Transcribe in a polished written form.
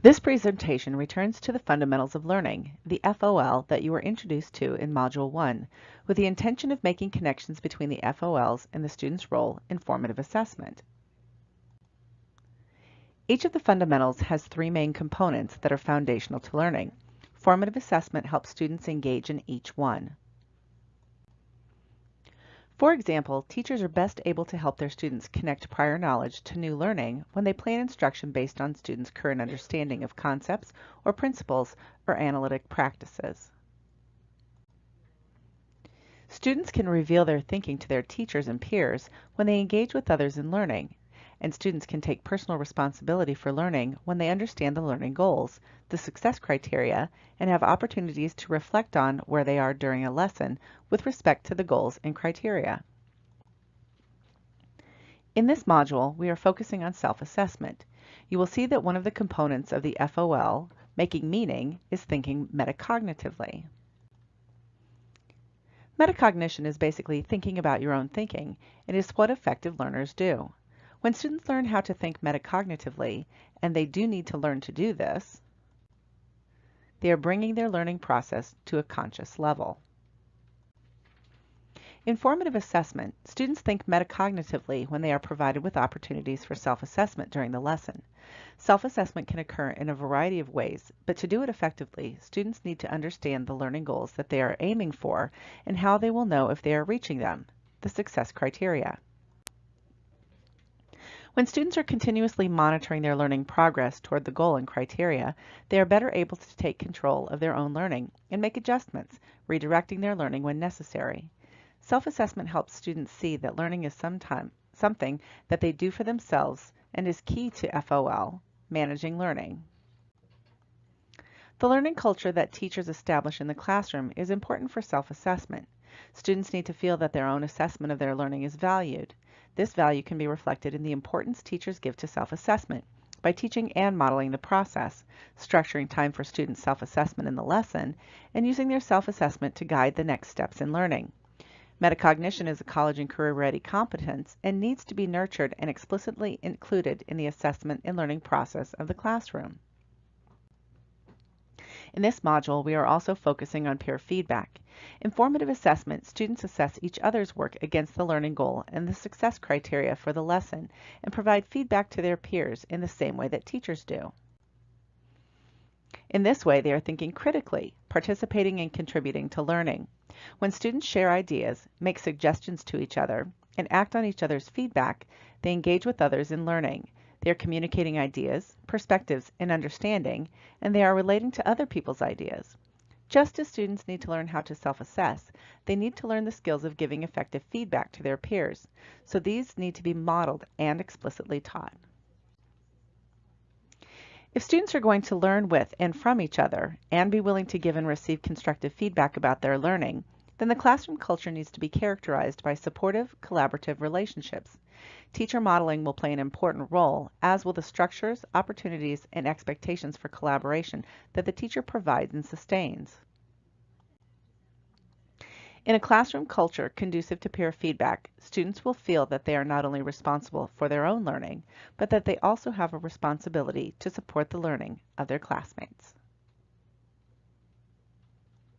This presentation returns to the fundamentals of learning, the FOL that you were introduced to in Module 1, with the intention of making connections between the FOLs and the student's role in formative assessment. Each of the fundamentals has three main components that are foundational to learning. Formative assessment helps students engage in each one. For example, teachers are best able to help their students connect prior knowledge to new learning when they plan instruction based on students' current understanding of concepts or principles or analytic practices. Students can reveal their thinking to their teachers and peers when they engage with others in learning, and students can take personal responsibility for learning when they understand the learning goals, the success criteria, and have opportunities to reflect on where they are during a lesson with respect to the goals and criteria. In this module, we are focusing on self-assessment. You will see that one of the components of the FOL, making meaning, is thinking metacognitively. Metacognition is basically thinking about your own thinking, and is what effective learners do. When students learn how to think metacognitively, and they do need to learn to do this, they are bringing their learning process to a conscious level. In formative assessment, students think metacognitively when they are provided with opportunities for self-assessment during the lesson. Self-assessment can occur in a variety of ways, but to do it effectively, students need to understand the learning goals that they are aiming for and how they will know if they are reaching them, the success criteria. When students are continuously monitoring their learning progress toward the goal and criteria, they are better able to take control of their own learning and make adjustments, redirecting their learning when necessary. Self-assessment helps students see that learning is something that they do for themselves and is key to FOL, managing learning. The learning culture that teachers establish in the classroom is important for self-assessment. Students need to feel that their own assessment of their learning is valued. This value can be reflected in the importance teachers give to self-assessment by teaching and modeling the process, structuring time for student self-assessment in the lesson, and using their self-assessment to guide the next steps in learning. Metacognition is a college and career-ready competence and needs to be nurtured and explicitly included in the assessment and learning process of the classroom. In this module, we are also focusing on peer feedback. In formative assessment, students assess each other's work against the learning goal and the success criteria for the lesson and provide feedback to their peers in the same way that teachers do. In this way, they are thinking critically, participating and contributing to learning. When students share ideas, make suggestions to each other, and act on each other's feedback, they engage with others in learning. They are communicating ideas, perspectives, and understanding, and they are relating to other people's ideas. Just as students need to learn how to self-assess, they need to learn the skills of giving effective feedback to their peers, so these need to be modeled and explicitly taught. If students are going to learn with and from each other and be willing to give and receive constructive feedback about their learning, then the classroom culture needs to be characterized by supportive, collaborative relationships. Teacher modeling will play an important role, as will the structures, opportunities, and expectations for collaboration that the teacher provides and sustains. In a classroom culture conducive to peer feedback, students will feel that they are not only responsible for their own learning, but that they also have a responsibility to support the learning of their classmates.